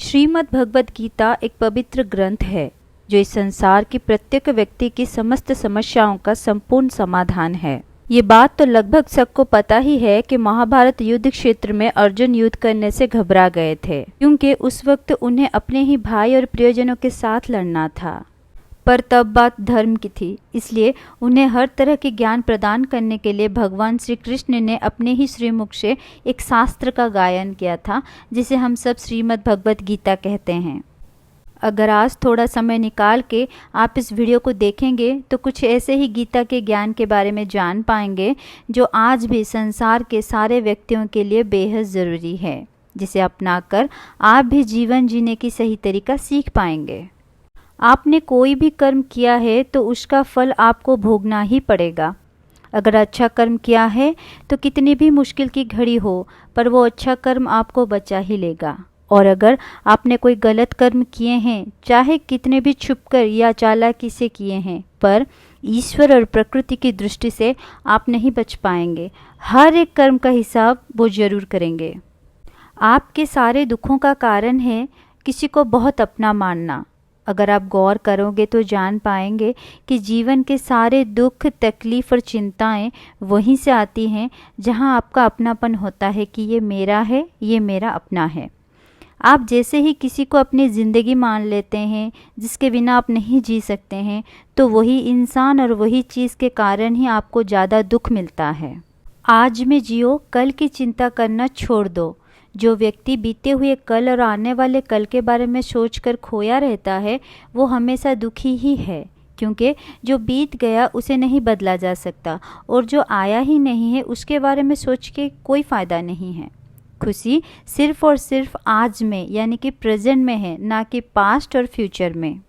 श्रीमद् भगवद गीता एक पवित्र ग्रंथ है जो इस संसार की प्रत्येक व्यक्ति की समस्त समस्याओं का संपूर्ण समाधान है। ये बात तो लगभग सबको पता ही है कि महाभारत युद्ध क्षेत्र में अर्जुन युद्ध करने से घबरा गए थे, क्योंकि उस वक्त उन्हें अपने ही भाई और प्रियजनों के साथ लड़ना था। पर तब बात धर्म की थी, इसलिए उन्हें हर तरह के ज्ञान प्रदान करने के लिए भगवान श्री कृष्ण ने अपने ही श्रीमुख से एक शास्त्र का गायन किया था, जिसे हम सब श्रीमद् भगवद गीता कहते हैं। अगर आज थोड़ा समय निकाल के आप इस वीडियो को देखेंगे तो कुछ ऐसे ही गीता के ज्ञान के बारे में जान पाएंगे जो आज भी संसार के सारे व्यक्तियों के लिए बेहद ज़रूरी है, जिसे अपनाकर आप भी जीवन जीने की सही तरीका सीख पाएंगे। आपने कोई भी कर्म किया है तो उसका फल आपको भोगना ही पड़ेगा। अगर अच्छा कर्म किया है तो कितनी भी मुश्किल की घड़ी हो पर वो अच्छा कर्म आपको बचा ही लेगा, और अगर आपने कोई गलत कर्म किए हैं, चाहे कितने भी छुपकर या चालाकी से किए हैं, पर ईश्वर और प्रकृति की दृष्टि से आप नहीं बच पाएंगे। हर एक कर्म का हिसाब वो जरूर करेंगे। आपके सारे दुखों का कारण है किसी को बहुत अपना मानना। अगर आप गौर करोगे तो जान पाएंगे कि जीवन के सारे दुख, तकलीफ और चिंताएं वहीं से आती हैं जहां आपका अपनापन होता है कि ये मेरा है, ये मेरा अपना है। आप जैसे ही किसी को अपनी ज़िंदगी मान लेते हैं जिसके बिना आप नहीं जी सकते हैं, तो वही इंसान और वही चीज़ के कारण ही आपको ज़्यादा दुख मिलता है। आज में जियो, कल की चिंता करना छोड़ दो। जो व्यक्ति बीते हुए कल और आने वाले कल के बारे में सोचकर खोया रहता है वो हमेशा दुखी ही है, क्योंकि जो बीत गया उसे नहीं बदला जा सकता, और जो आया ही नहीं है उसके बारे में सोच के कोई फ़ायदा नहीं है। खुशी सिर्फ और सिर्फ आज में यानी कि प्रेजेंट में है, ना कि पास्ट और फ्यूचर में।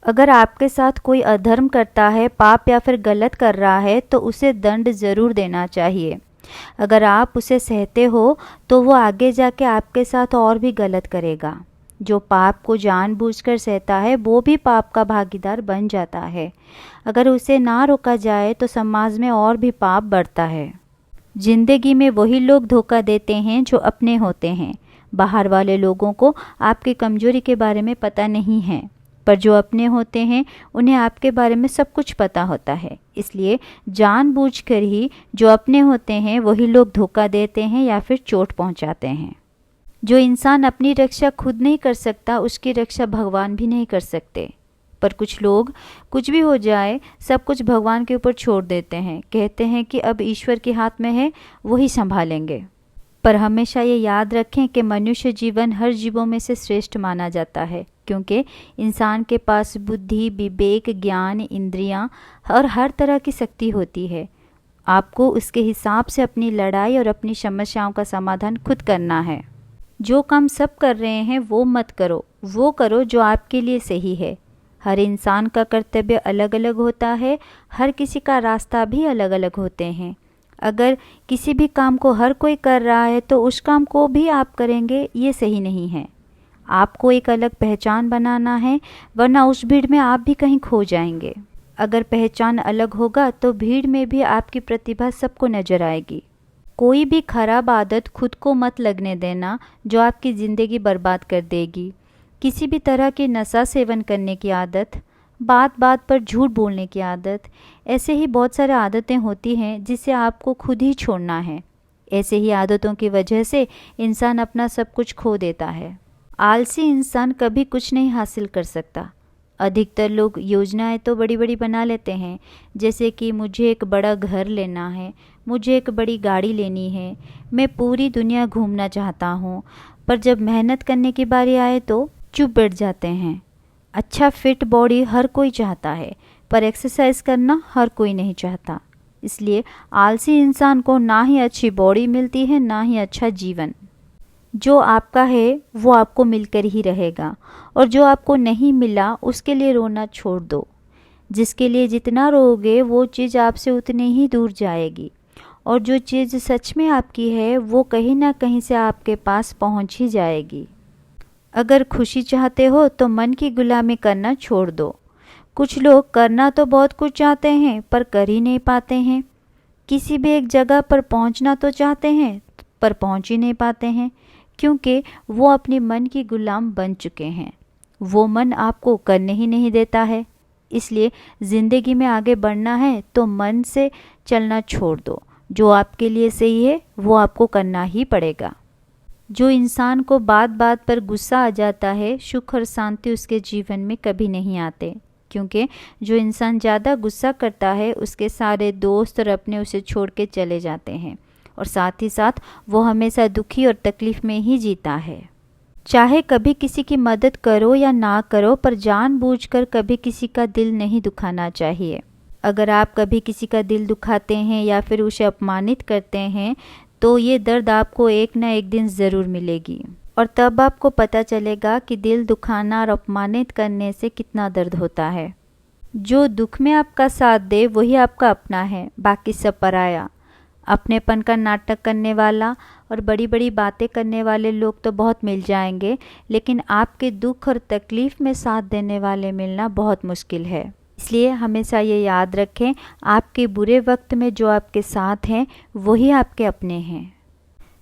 अगर आपके साथ कोई अधर्म करता है, पाप या फिर गलत कर रहा है तो उसे दंड ज़रूर देना चाहिए। अगर आप उसे सहते हो तो वो आगे जाके आपके साथ और भी गलत करेगा। जो पाप को जानबूझकर सहता है वो भी पाप का भागीदार बन जाता है। अगर उसे ना रोका जाए तो समाज में और भी पाप बढ़ता है। जिंदगी में वही लोग धोखा देते हैं जो अपने होते हैं। बाहर वाले लोगों को आपकी कमजोरी के बारे में पता नहीं है, पर जो अपने होते हैं उन्हें आपके बारे में सब कुछ पता होता है। इसलिए जानबूझकर ही जो अपने होते हैं वही लोग धोखा देते हैं या फिर चोट पहुंचाते हैं। जो इंसान अपनी रक्षा खुद नहीं कर सकता उसकी रक्षा भगवान भी नहीं कर सकते। पर कुछ लोग कुछ भी हो जाए सब कुछ भगवान के ऊपर छोड़ देते हैं, कहते हैं कि अब ईश्वर के हाथ में है, वही संभालेंगे। पर हमेशा ये याद रखें कि मनुष्य जीवन हर जीवों में से श्रेष्ठ माना जाता है, क्योंकि इंसान के पास बुद्धि, विवेक, ज्ञान, इंद्रियां और हर तरह की शक्ति होती है। आपको उसके हिसाब से अपनी लड़ाई और अपनी समस्याओं का समाधान खुद करना है। जो काम सब कर रहे हैं वो मत करो, वो करो जो आपके लिए सही है। हर इंसान का कर्तव्य अलग अलग होता है, हर किसी का रास्ता भी अलग अलग होते हैं। अगर किसी भी काम को हर कोई कर रहा है तो उस काम को भी आप करेंगे, ये सही नहीं है। आपको एक अलग पहचान बनाना है, वरना उस भीड़ में आप भी कहीं खो जाएंगे। अगर पहचान अलग होगा तो भीड़ में भी आपकी प्रतिभा सबको नजर आएगी। कोई भी खराब आदत खुद को मत लगने देना जो आपकी ज़िंदगी बर्बाद कर देगी। किसी भी तरह के नशा सेवन करने की आदत, बात बात पर झूठ बोलने की आदत, ऐसे ही बहुत सारी आदतें होती हैं जिसे आपको खुद ही छोड़ना है। ऐसे ही आदतों की वजह से इंसान अपना सब कुछ खो देता है। आलसी इंसान कभी कुछ नहीं हासिल कर सकता। अधिकतर लोग योजनाएं तो बड़ी बड़ी बना लेते हैं, जैसे कि मुझे एक बड़ा घर लेना है, मुझे एक बड़ी गाड़ी लेनी है, मैं पूरी दुनिया घूमना चाहता हूँ, पर जब मेहनत करने की बारी आए तो चुप बैठ जाते हैं। अच्छा फिट बॉडी हर कोई चाहता है, पर एक्सरसाइज करना हर कोई नहीं चाहता। इसलिए आलसी इंसान को ना ही अच्छी बॉडी मिलती है, ना ही अच्छा जीवन। जो आपका है वो आपको मिलकर ही रहेगा, और जो आपको नहीं मिला उसके लिए रोना छोड़ दो। जिसके लिए जितना रोओगे वो चीज़ आपसे उतनी ही दूर जाएगी, और जो चीज़ सच में आपकी है वो कहीं ना कहीं से आपके पास पहुंच ही जाएगी। अगर खुशी चाहते हो तो मन की गुलामी करना छोड़ दो। कुछ लोग करना तो बहुत कुछ चाहते हैं पर कर ही नहीं पाते हैं। किसी भी एक जगह पर पहुंचना तो चाहते हैं पर पहुंच ही नहीं पाते हैं, क्योंकि वो अपने मन की गुलाम बन चुके हैं। वो मन आपको करने ही नहीं देता है। इसलिए ज़िंदगी में आगे बढ़ना है तो मन से चलना छोड़ दो। जो आपके लिए सही है वो आपको करना ही पड़ेगा। जो इंसान को बात बात पर गुस्सा आ जाता है, सुख और शांति उसके जीवन में कभी नहीं आते, क्योंकि जो इंसान ज़्यादा गुस्सा करता है उसके सारे दोस्त और अपने उसे छोड़ के चले जाते हैं और साथ ही साथ वो हमेशा दुखी और तकलीफ़ में ही जीता है। चाहे कभी किसी की मदद करो या ना करो, पर जानबूझकर कभी किसी का दिल नहीं दुखाना चाहिए। अगर आप कभी किसी का दिल दुखाते हैं या फिर उसे अपमानित करते हैं तो ये दर्द आपको एक ना एक दिन ज़रूर मिलेगी और तब आपको पता चलेगा कि दिल दुखाना और अपमानित करने से कितना दर्द होता है। जो दुख में आपका साथ दे वही आपका अपना है, बाकी सब पराया। अपनेपन का नाटक करने वाला और बड़ी बड़ी बातें करने वाले लोग तो बहुत मिल जाएंगे, लेकिन आपके दुख और तकलीफ़ में साथ देने वाले मिलना बहुत मुश्किल है। इसलिए हमेशा ये याद रखें, आपके बुरे वक्त में जो आपके साथ हैं वही आपके अपने हैं।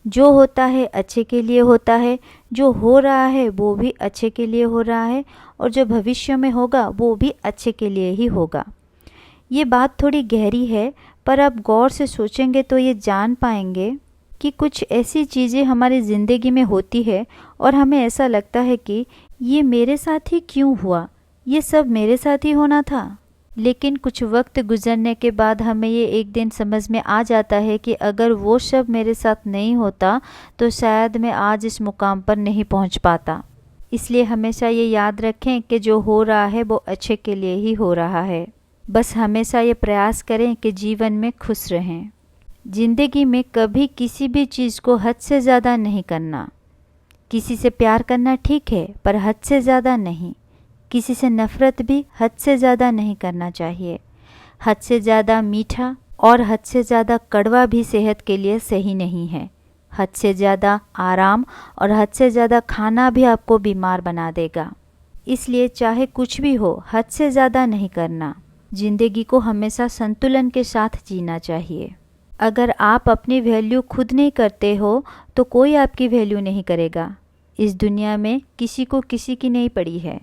जो होता है अच्छे के लिए होता है, जो हो रहा है वो भी अच्छे के लिए हो रहा है और जो भविष्य में होगा वो भी अच्छे के लिए ही होगा। ये बात थोड़ी गहरी है, पर आप गौर से सोचेंगे तो ये जान पाएंगे कि कुछ ऐसी चीज़ें हमारी ज़िंदगी में होती है और हमें ऐसा लगता है कि ये मेरे साथ ही क्यों हुआ, ये सब मेरे साथ ही होना था। लेकिन कुछ वक्त गुजरने के बाद हमें ये एक दिन समझ में आ जाता है कि अगर वो सब मेरे साथ नहीं होता तो शायद मैं आज इस मुकाम पर नहीं पहुंच पाता। इसलिए हमेशा ये याद रखें कि जो हो रहा है वो अच्छे के लिए ही हो रहा है। बस हमेशा ये प्रयास करें कि जीवन में खुश रहें। ज़िंदगी में कभी किसी भी चीज़ को हद से ज़्यादा नहीं करना। किसी से प्यार करना ठीक है, पर हद से ज़्यादा नहीं। किसी से नफ़रत भी हद से ज़्यादा नहीं करना चाहिए। हद से ज़्यादा मीठा और हद से ज़्यादा कड़वा भी सेहत के लिए सही नहीं है। हद से ज़्यादा आराम और हद से ज़्यादा खाना भी आपको बीमार बना देगा। इसलिए चाहे कुछ भी हो, हद से ज़्यादा नहीं करना। ज़िंदगी को हमेशा संतुलन के साथ जीना चाहिए। अगर आप अपनी वैल्यू खुद नहीं करते हो तो कोई आपकी वैल्यू नहीं करेगा। इस दुनिया में किसी को किसी की नहीं पड़ी है।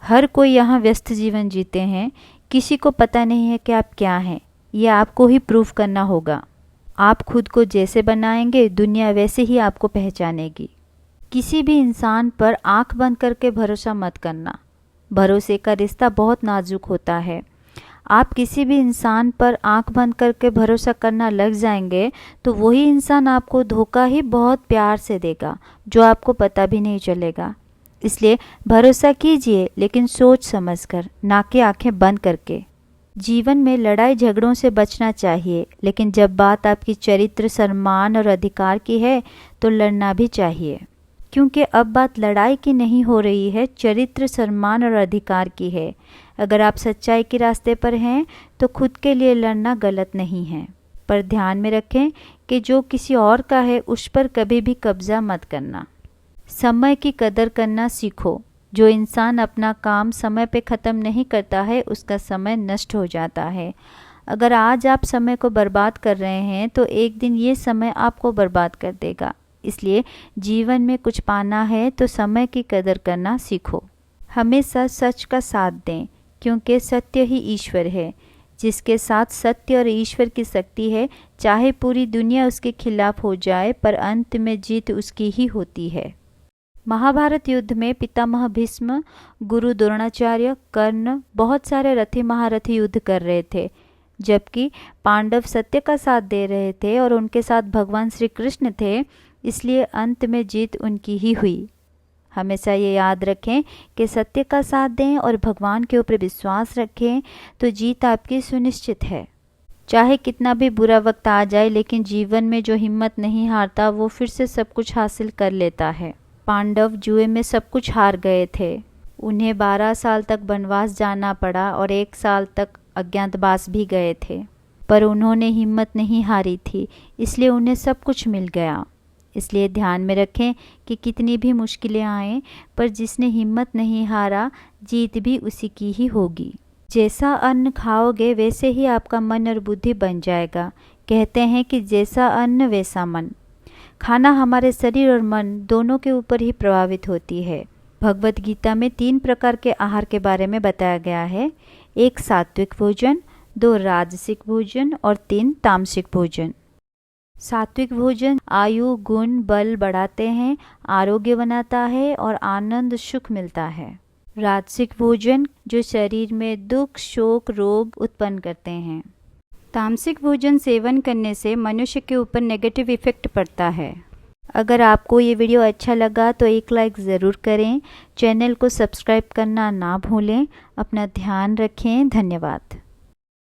हर कोई यहाँ व्यस्त जीवन जीते हैं। किसी को पता नहीं है कि आप क्या हैं। ये आपको ही प्रूव करना होगा। आप खुद को जैसे बनाएंगे दुनिया वैसे ही आपको पहचानेगी। किसी भी इंसान पर आंख बंद करके भरोसा मत करना। भरोसे का रिश्ता बहुत नाजुक होता है। आप किसी भी इंसान पर आंख बंद करके भरोसा करना लग जाएंगे तो वही इंसान आपको धोखा ही बहुत प्यार से देगा, जो आपको पता भी नहीं चलेगा। इसलिए भरोसा कीजिए, लेकिन सोच समझकर, ना कि आंखें बंद करके। जीवन में लड़ाई झगड़ों से बचना चाहिए, लेकिन जब बात आपकी चरित्र, सम्मान और अधिकार की है तो लड़ना भी चाहिए, क्योंकि अब बात लड़ाई की नहीं हो रही है, चरित्र, सम्मान और अधिकार की है। अगर आप सच्चाई के रास्ते पर हैं तो खुद के लिए लड़ना गलत नहीं है, पर ध्यान में रखें कि जो किसी और का है उस पर कभी भी कब्जा मत करना। समय की कदर करना सीखो। जो इंसान अपना काम समय पे ख़त्म नहीं करता है उसका समय नष्ट हो जाता है। अगर आज आप समय को बर्बाद कर रहे हैं तो एक दिन ये समय आपको बर्बाद कर देगा। इसलिए जीवन में कुछ पाना है तो समय की कदर करना सीखो। हमेशा सच का साथ दें, क्योंकि सत्य ही ईश्वर है। जिसके साथ सत्य और ईश्वर की शक्ति है, चाहे पूरी दुनिया उसके खिलाफ हो जाए, पर अंत में जीत उसकी ही होती है। महाभारत युद्ध में पितामह भीष्म, गुरु द्रोणाचार्य, कर्ण, बहुत सारे रथी महारथी युद्ध कर रहे थे, जबकि पांडव सत्य का साथ दे रहे थे और उनके साथ भगवान श्री कृष्ण थे। इसलिए अंत में जीत उनकी ही हुई। हमेशा ये याद रखें कि सत्य का साथ दें और भगवान के ऊपर विश्वास रखें तो जीत आपकी सुनिश्चित है। चाहे कितना भी बुरा वक्त आ जाए, लेकिन जीवन में जो हिम्मत नहीं हारता वो फिर से सब कुछ हासिल कर लेता है। पांडव जुए में सब कुछ हार गए थे। उन्हें 12 साल तक वनवास जाना पड़ा और 1 साल तक अज्ञातवास भी गए थे, पर उन्होंने हिम्मत नहीं हारी थी, इसलिए उन्हें सब कुछ मिल गया। इसलिए ध्यान में रखें कि कितनी भी मुश्किलें आएं, पर जिसने हिम्मत नहीं हारा, जीत भी उसी की ही होगी। जैसा अन्न खाओगे वैसे ही आपका मन और बुद्धि बन जाएगा। कहते हैं कि जैसा अन्न वैसा मन। खाना हमारे शरीर और मन दोनों के ऊपर ही प्रभावित होती है। भगवत गीता में 3 प्रकार के आहार के बारे में बताया गया है। 1 सात्विक भोजन, 2 राजसिक भोजन और 3 तामसिक भोजन। सात्विक भोजन आयु, गुण, बल बढ़ाते हैं, आरोग्य बनाता है और आनंद सुख मिलता है। राजसिक भोजन जो शरीर में दुख, शोक, रोग उत्पन्न करते हैं। तामसिक भोजन सेवन करने से मनुष्य के ऊपर नेगेटिव इफेक्ट पड़ता है। अगर आपको ये वीडियो अच्छा लगा तो एक लाइक ज़रूर करें। चैनल को सब्सक्राइब करना ना भूलें। अपना ध्यान रखें। धन्यवाद।